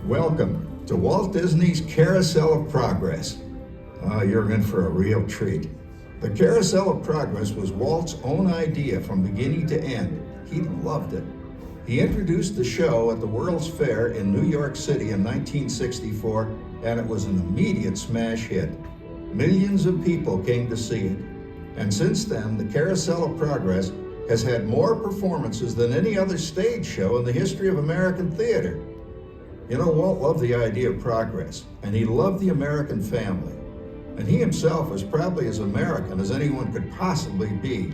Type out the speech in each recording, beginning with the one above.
Welcome to Walt Disney's Carousel of Progress. You're in for a real treat. The Carousel of Progress was Walt's own idea from beginning to end. He loved it. He introduced the show at the World's Fair in New York City in 1964, and it was an immediate smash hit. Millions of people came to see it. And since then, the Carousel of Progress has had more performances than any other stage show in the history of American theater. You know, Walt loved the idea of progress, and he loved the American family. And he himself was probably as American as anyone could possibly be.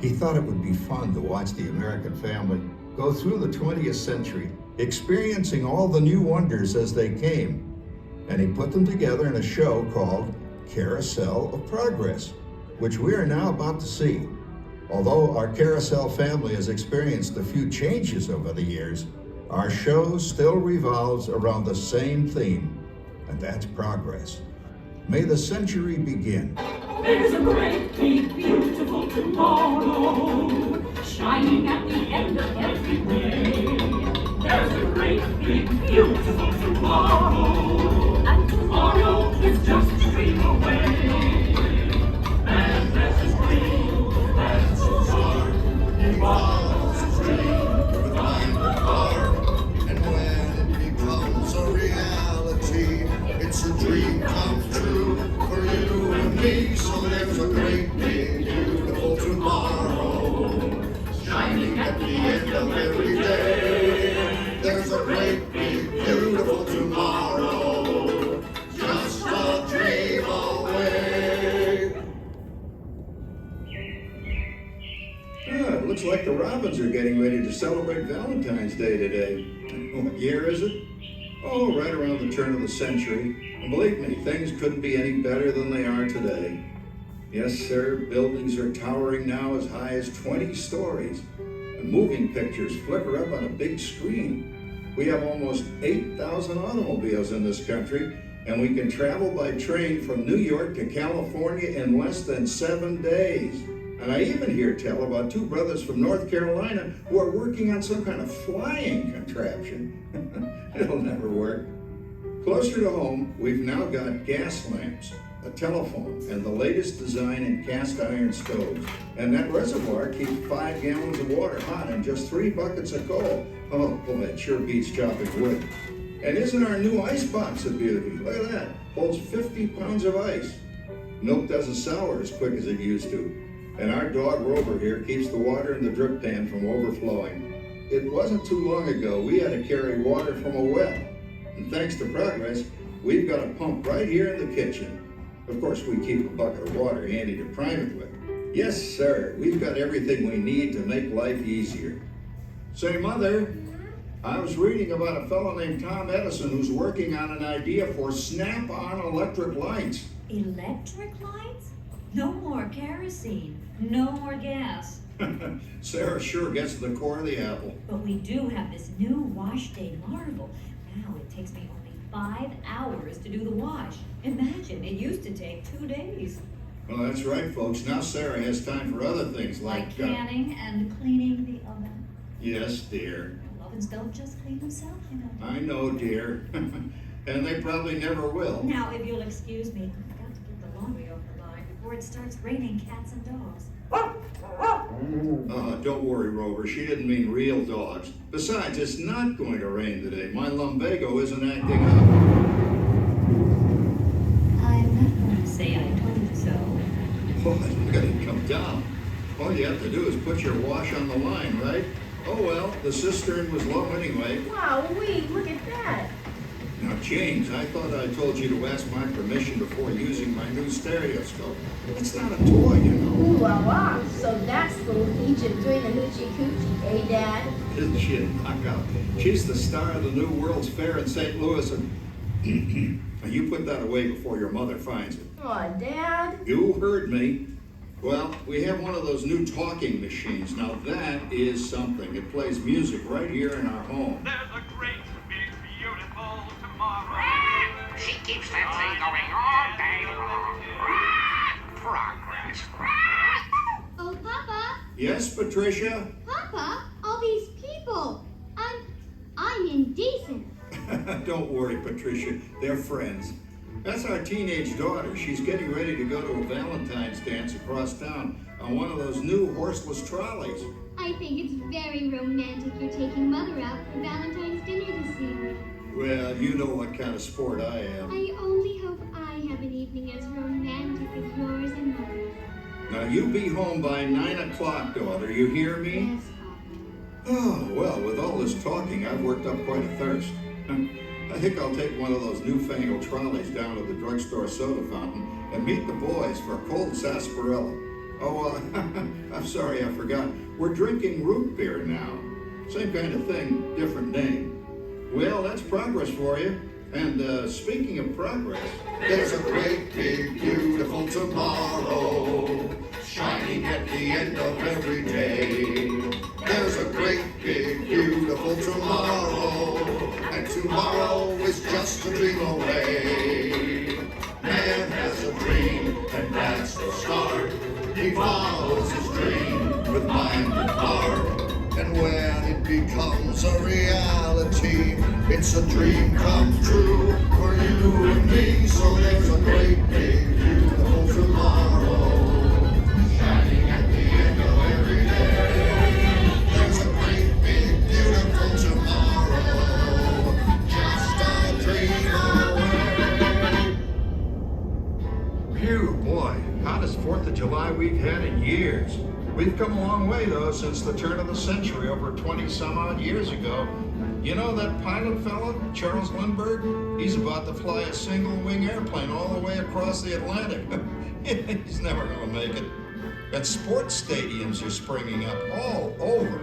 He thought it would be fun to watch the American family go through the 20th century, experiencing all the new wonders as they came. And he put them together in a show called Carousel of Progress, which we are now about to see. Although our Carousel family has experienced a few changes over the years, our show still revolves around the same theme, and that's progress. May the century begin. There's a great, big, beautiful tomorrow, shining at the end of every way. There's a great, big, beautiful tomorrow, and tomorrow is just a dream away. And there's this dream that's so dark, tomorrow's dream, the time will dark. And when it becomes a reality, it's a dream come true for you and me. So there's a great, big, beautiful tomorrow, shining at the end of every day. There's a great, big, beautiful tomorrow, just a dream away. It looks like the Robins are getting ready to celebrate Valentine's Day today. What year is it? Oh, right around the turn of the century. And believe me, things couldn't be any better than they are today. Yes, sir, buildings are towering now as high as 20 stories. And moving pictures flicker up on a big screen. We have almost 8,000 automobiles in this country, and we can travel by train from New York to California in less than 7 days. And I even hear tell about two brothers from North Carolina who are working on some kind of flying contraption. It'll never work. Closer to home, we've now got gas lamps, a telephone, and the latest design in cast iron stoves. And that reservoir keeps 5 gallons of water hot and just 3 buckets of coal. Oh boy, it sure beats chopping wood. And isn't our new ice box a beauty? Look at that, holds 50 pounds of ice. Milk doesn't sour as quick as it used to. And our dog Rover here keeps the water in the drip pan from overflowing. It wasn't too long ago we had to carry water from a well. And thanks to progress, we've got a pump right here in the kitchen. Of course, we keep a bucket of water handy to prime it with. Yes, sir, we've got everything we need to make life easier. Say, Mother, I was reading about a fellow named Tom Edison who's working on an idea for snap-on electric lights. Electric lights? No more kerosene, no more gas. Sarah sure gets to the core of the apple. But we do have this new wash day marvel. Now it takes me only 5 hours to do the wash. Imagine, it used to take 2 days. Well, that's right, folks. Now Sarah has time for other things Like canning and cleaning the oven. Yes, dear. Ovens don't just clean themselves, you know. I know, dear. And they probably never will. Now, if you'll excuse me, I've got to get the laundry over the line before it starts raining cats and dogs. Don't worry, Rover. She didn't mean real dogs. Besides, it's not going to rain today. My lumbago isn't acting up. I'm not going to say I told you so. Oh, you gotta come down. All you have to do is put your wash on the line, right? Oh well, the cistern was low anyway. Wow, look at that. Now, James, I thought I told you to ask my permission before using my new stereoscope. It's not a toy, you know. Ooh la la. So that's little Egypt doing the hoochie coochie, eh, Dad? Isn't she a knockout? She's the star of the new World's Fair in St. Louis, and you put that away before your mother finds it. Aw, Dad. You heard me. Well, we have one of those new talking machines. Now that is something. It plays music right here in our home. There's a great, big, beautiful tomorrow. She keeps that thing going all day long. Progress. Oh, Papa. Yes, Patricia? Papa, all these people. I'm indecent. Don't worry, Patricia. They're friends. That's our teenage daughter. She's getting ready to go to a Valentine's dance across town on one of those new horseless trolleys. I think it's very romantic you're taking Mother out for Valentine's dinner this evening. Well, you know what kind of sport I am. I only hope I have an evening as romantic as yours and Mother's. Now, you be home by 9 o'clock, daughter. You hear me? Yes, Papa. Oh, well, with all this talking, I've worked up quite a thirst. I think I'll take one of those newfangled trolleys down to the drugstore soda fountain and meet the boys for a cold sarsaparilla. Oh, I'm sorry, I forgot. We're drinking root beer now. Same kind of thing, different name. Well, that's progress for you. And speaking of progress, There's a great big beautiful tomorrow shining at the end of every day. There's a great big beautiful tomorrow, and tomorrow is just a dream away. Man has a dream, and that's the start. He follows his dream with mind and heart. And when it becomes a reality, it's a dream come true for you and me. So there's a great big beautiful tomorrow shining at the end of every day. There's a great big beautiful tomorrow, just a dream away. phew, boy, hottest 4th of July we've had in years. We've come a long way, though, since the turn of the century, over 20-some-odd years ago. You know that pilot fella, Charles Lindbergh? He's about to fly a single-wing airplane all the way across the Atlantic. He's never gonna make it. And sports stadiums are springing up all over.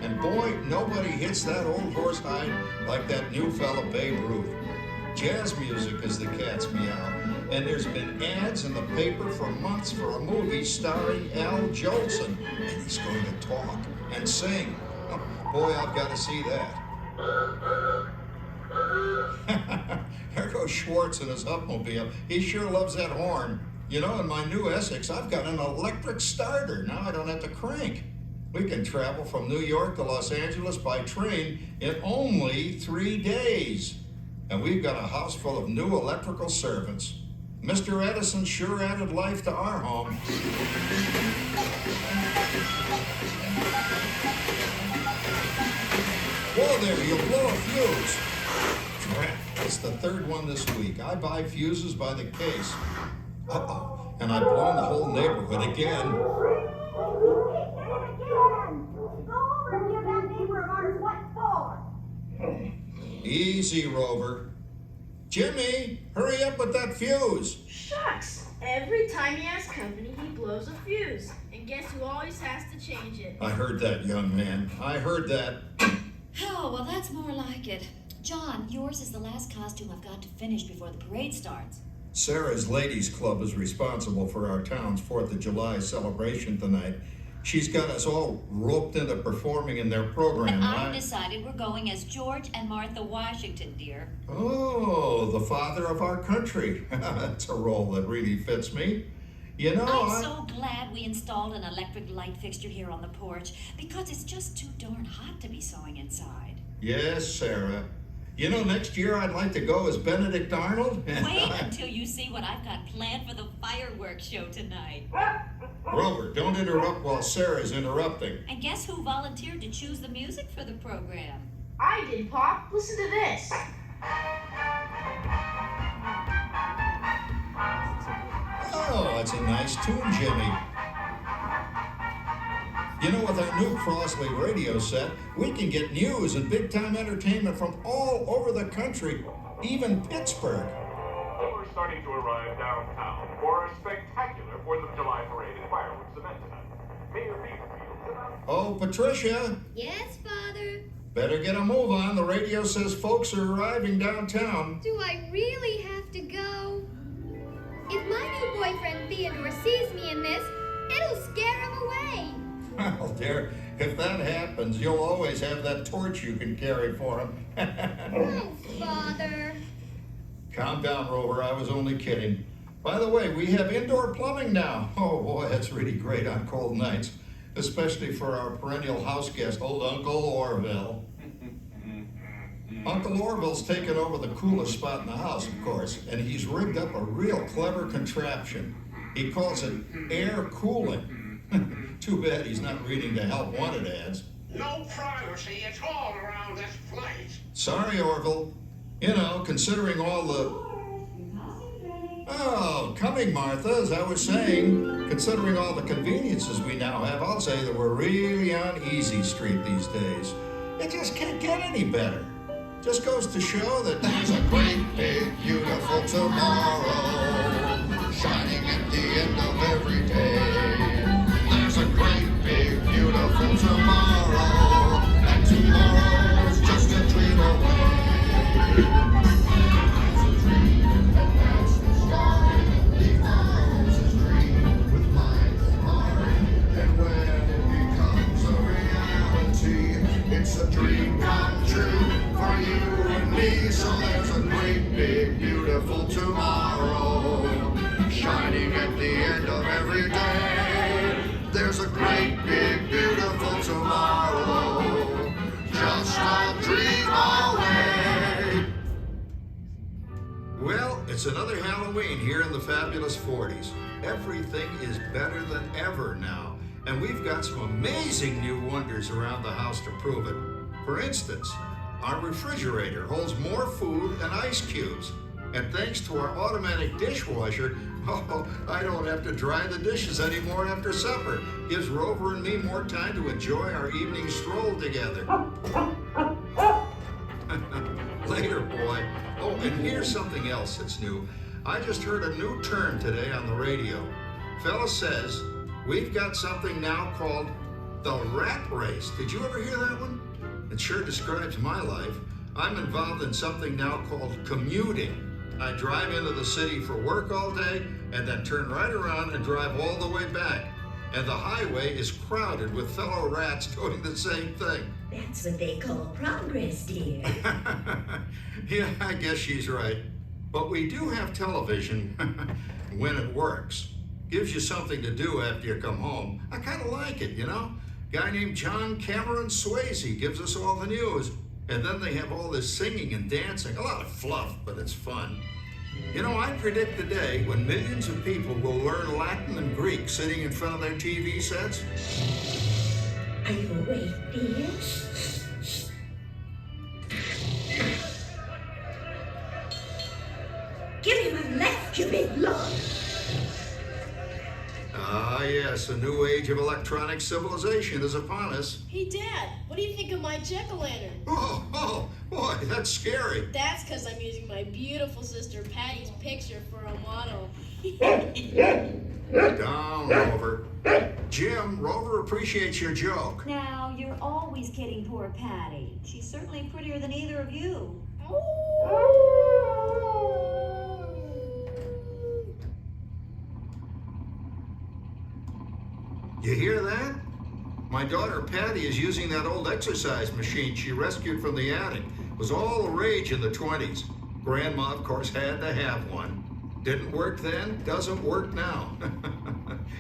And boy, nobody hits that old horse hide like that new fella Babe Ruth. Jazz music is the cat's meow. And there's been ads in the paper for months for a movie starring Al Jolson. And he's going to talk and sing. Oh, boy, I've got to see that. There goes Schwartz in his upmobile. He sure loves that horn. You know, in my new Essex, I've got an electric starter. Now I don't have to crank. We can travel from New York to Los Angeles by train in only 3 days. And we've got a house full of new electrical servants. Mr. Edison sure added life to our home. Whoa there, you'll blow a fuse. Drat, it's the 3rd one this week. I buy fuses by the case. Uh-oh, and I've blown the whole neighborhood again. Easy, Rover. Jimmy, hurry up with that fuse. Shucks! Every time he has company, he blows a fuse. And guess who always has to change it? I heard that, young man. I heard that. Oh, well, that's more like it. John, yours is the last costume I've got to finish before the parade starts. Sarah's Ladies Club is responsible for our town's 4th of July celebration tonight. She's got us all roped into performing in their program. And I've decided we're going as George and Martha Washington, dear. Oh, the father of our country. That's a role that really fits me. You know, I'm so glad we installed an electric light fixture here on the porch because it's just too darn hot to be sewing inside. Yes, Sarah. You know, next year I'd like to go as Benedict Arnold. Wait until you see what I've got planned for the fireworks show tonight. Rover, don't interrupt while Sarah's interrupting. And guess who volunteered to choose the music for the program? I did, Pop. Listen to this. Oh, that's a nice tune, Jimmy. You know, with our new Crossley radio set, we can get news and big-time entertainment from all over the country, even Pittsburgh. We're starting to arrive downtown for a spectacular 4th of July parade and fireworks event tonight. Mayor Beaverfield. Oh, Patricia, Yes, Father? better get a move on. The radio says folks are arriving downtown. Do I really have to go? If my new boyfriend Theodore sees me in this, it'll scare him away. Well, dear, if that happens, you'll always have that torch you can carry for him. Oh, Father. Calm down, Rover. I was only kidding. By the way, we have indoor plumbing now. Oh, boy, that's really great on cold nights, especially for our perennial house guest, old Uncle Orville. Uncle Orville's taken over the coolest spot in the house, of course, and he's rigged up a real clever contraption. He calls it air cooling. Too bad he's not reading the help wanted ads. No privacy at all around this place. Sorry, Orville. You know, considering all the... Oh, coming, Martha, as I was saying, considering all the conveniences we now have, I'll say that we're really on easy street these days. It just can't get any better. Just goes to show that There's a great, big, beautiful tomorrow shining at the end of every day. There's a great, big, beautiful tomorrow, and tomorrow's just a dream away. It's a dream that that's the start. He follows his dream with my heart, and when it becomes a reality, it's a dream come true for you and me. So there's a great, big, beautiful tomorrow shining at the end of every day. There's a great, big, beautiful tomorrow, just a dream away. Well, it's another Halloween here in the fabulous 40s. Everything is better than ever now, and we've got some amazing new wonders around the house to prove it. For instance, our refrigerator holds more food and ice cubes, and thanks to our automatic dishwasher, I don't have to dry the dishes anymore after supper. Gives Rover and me more time to enjoy our evening stroll together. Later, boy. Oh, and here's something else that's new. I just heard a new term today on the radio. Fella says we've got something now called the rat race. Did you ever hear that one? It sure describes my life. I'm involved in something now called commuting. I drive into the city for work all day and then turn right around and drive all the way back. And the highway is crowded with fellow rats doing the same thing. That's what they call progress, dear. Yeah, I guess she's right. But we do have television when it works. Gives you something to do after you come home. I kind of like it, you know? Guy named John Cameron Swayze gives us all the news. And then they have all this singing and dancing. A lot of fluff, but it's fun. You know, I predict the day when millions of people will learn Latin and Greek sitting in front of their TV sets. Are you awake, dear? Give him a left, you big lord. Ah, yes, a new age of electronic civilization is upon us. Hey, Dad, what do you think of my jack-o'-lantern? Oh, boy, that's scary. That's because I'm using my beautiful sister Patty's picture for a model. Down, Rover. Jim, Rover appreciates your joke. Now, you're always kidding poor Patty. She's certainly prettier than either of you. You hear that? My daughter Patty is using that old exercise machine she rescued from the attic. It was all the rage in the 20s. Grandma, of course, had to have one. Didn't work then, doesn't work now.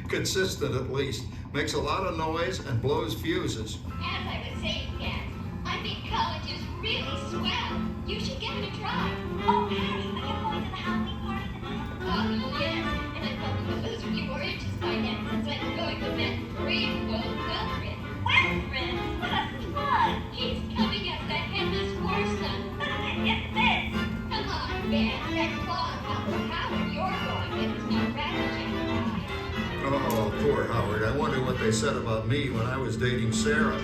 Consistent, at least. Makes a lot of noise and blows fuses. As I was saying, Dad, I think college is really swell. You should give it a try. Oh, Patty, are you going to the Halloween party tonight? Oh, yes. And I'm hoping to lose a few more inches by then, since I'm going to met Rainbow Guthrie. Westrid! Well, that's fun! He's coming up that headless horseman. Get this! Come on, Ben. That claw Uncle Howard you're going with is no rabbit jack. Oh, poor Howard. I wonder what they said about me when I was dating Sarah.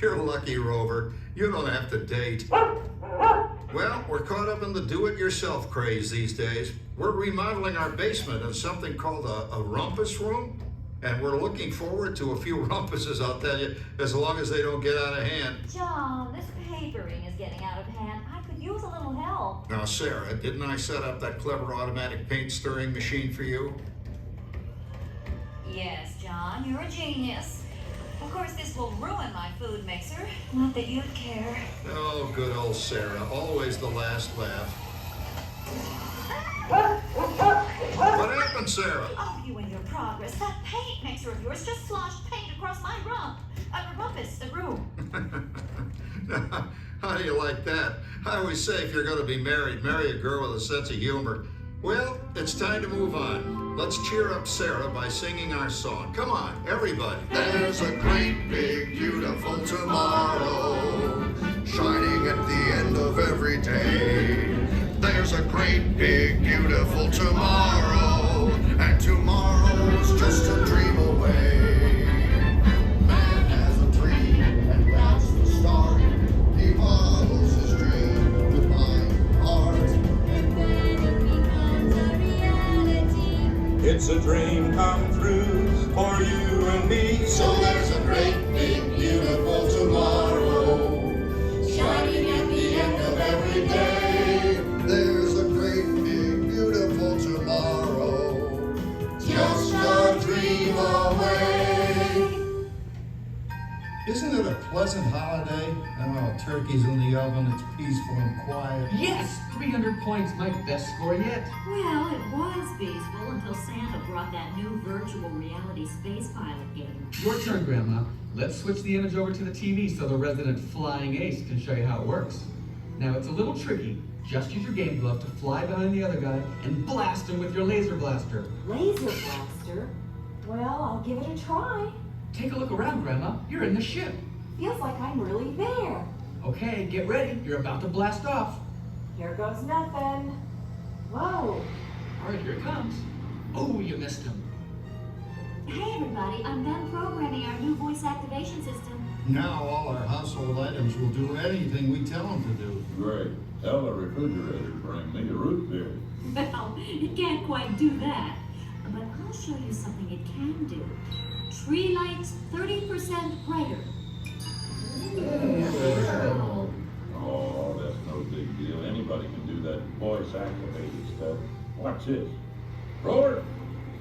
You're lucky, Rover. You don't have to date. Well, we're caught up in the do-it-yourself craze these days. We're remodeling our basement in something called a rumpus room, and we're looking forward to a few rumpuses, I'll tell you, as long as they don't get out of hand. John, this papering is getting out of hand. I could use a little help. Now, Sarah, didn't I set up that clever automatic paint stirring machine for you? Yes, John, you're a genius. Of course, this will ruin my food mixer. Not that you'd care. Oh, good old Sarah. Always the last laugh. What happened, Sarah? Oh, you and your progress. That paint mixer of yours just sloshed paint across my rump. Rufus, a room. How do you like that? I always say if you're going to be married, marry a girl with a sense of humor. Well, it's time to move on. Let's cheer up Sarah by singing our song. Come on, everybody. There's a great big beautiful tomorrow shining at the end of every day. There's a great big beautiful tomorrow, and tomorrow's just a dream away. Man has a dream, and that's the start. He follows his dream with mind, heart, And then it becomes a reality. It's a dream come true for you and me. So there's a great big beautiful tomorrow shining at the end of every day. There's a great big beautiful tomorrow, just a dream away. Isn't it a pleasant holiday? Oh, turkey's in the oven, it's peaceful and quiet. Yes! 300 points, my best score yet. Well, it was peaceful until Santa brought that new virtual reality space pilot game. Your turn, Grandma. Let's switch the image over to the TV so the resident flying ace can show you how it works. Now, it's a little tricky. Just use your game glove to fly behind the other guy and blast him with your laser blaster. Laser blaster? Well, I'll give it a try. Take a look around, Grandma. You're in the ship. Feels like I'm really there. Okay, get ready. You're about to blast off. Here goes nothing. Whoa. All right, here it comes. Oh, you missed him. Hey everybody, I'm done programming our new voice activation system. Now all our household items will do anything we tell them to do. Great. Tell the refrigerator to bring me a root beer. Well, it can't quite do that. But I'll show you something it can do. Tree lights 30% brighter. Oh, that's no big deal. Anybody can do that voice activated stuff. Watch this. Roar,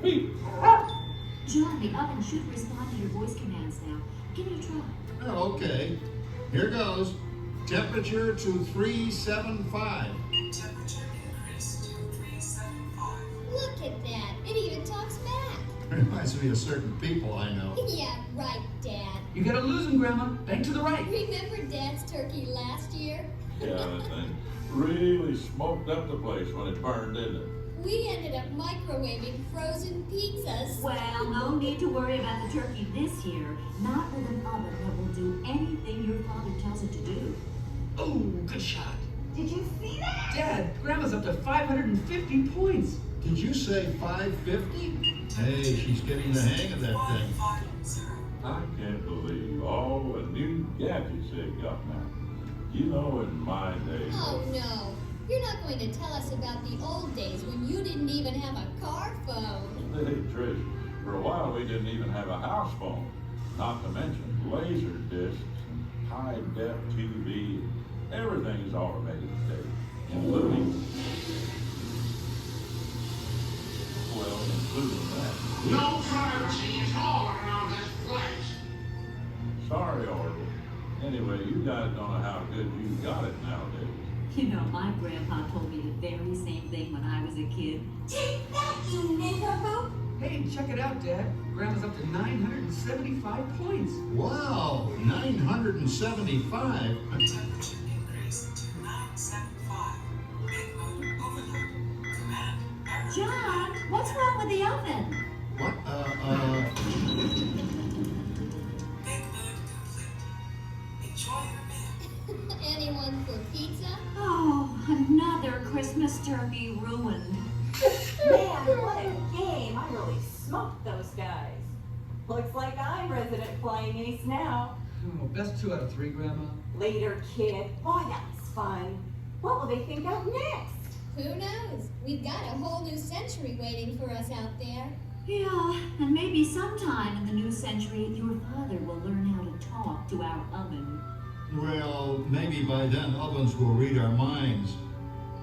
beep. John, the oven should respond to your voice commands now. Give it a try. Oh, okay. Here goes. Temperature to 375. Temperature increased to 375. Look at that. It even talks back. Reminds me of certain people I know. Yeah, right, Dad. You gotta lose him, Grandma. Bank to the right. Remember Dad's turkey last year? Yeah, that thing really smoked up the place when it burned, didn't it? We ended up microwaving frozen pizzas. Well, no need to worry about the turkey this year. Not with an oven that will do anything your father tells it to do. Oh, good shot. Did you see that? Dad, Grandma's up to 550 points. Did you say 550? Hey, she's getting the hang of that thing. I can't believe all the new gadgets they've got now. You know, in my day. Oh, no. You're not going to tell us about the old days when you didn't even have a car phone. Hey, Trish, for a while we didn't even have a house phone. Not to mention laser discs and high-def TV. Everything is automated today, including, well, including that. No privacy at all around this place. Sorry, Orville. Anyway, you guys don't know how good you got it nowadays. You know, my grandpa told me the very same thing when I was a kid. Take that, you niggerbo! Hey, check it out, Dad. Grandma's up to 975 points. Wow, 975. Temperature increased to 975. Big motor overload. Command error. John, what's wrong with the oven? What? Big mood complete. Enjoy your meal. Anyone for pizza? Oh, another Christmas turkey ruined. Man, what a game. I really smoked those guys. Looks like I'm resident flying ace now. Oh, best 2 out of 3, Grandma. Later, kid. Boy, that was fun. What will they think of next? Who knows? We've got a whole new century waiting for us out there. Yeah, and maybe sometime in the new century, your father will learn how to talk to our oven. Well, maybe by then ovens will read our minds.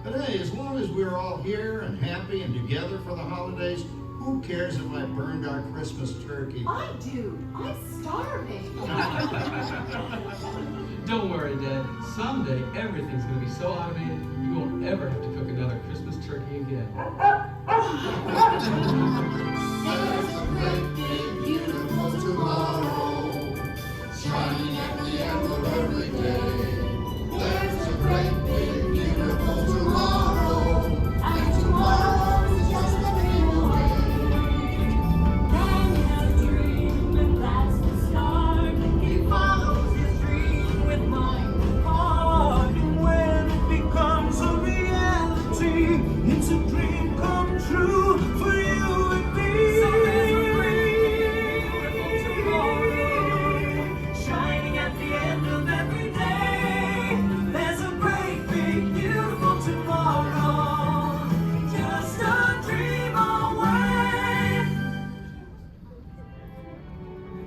But hey, as long as we're all here and happy and together for the holidays, who cares if I burned our Christmas turkey? I do. I'm starving. Don't worry, Dad. Someday, everything's gonna be so automated, you won't ever have to cook another Christmas turkey again. There's a great big beautiful tomorrow shining at the end of every day. There's a great big beautiful tomorrow, and tomorrow is just a dream away. Man has a dream, and that's the start. He follows his dream with mind and heart. And when it becomes a reality, it's a dream come true for you and me. So there's a great beautiful tomorrow, shining at the end of every day. There's a great big beautiful tomorrow, just a dream away.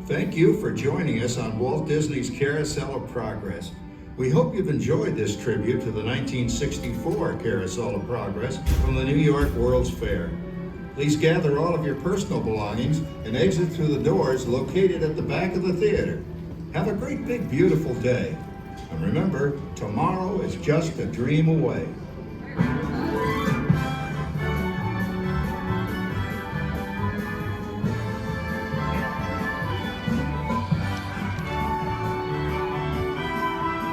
Thank you for joining us on Walt Disney's Carousel of Progress. We hope you've enjoyed this tribute to the 1964 Carousel of Progress from the New York World's Fair. Please gather all of your personal belongings and exit through the doors located at the back of the theater. Have a great big beautiful day. And remember, tomorrow is just a dream away.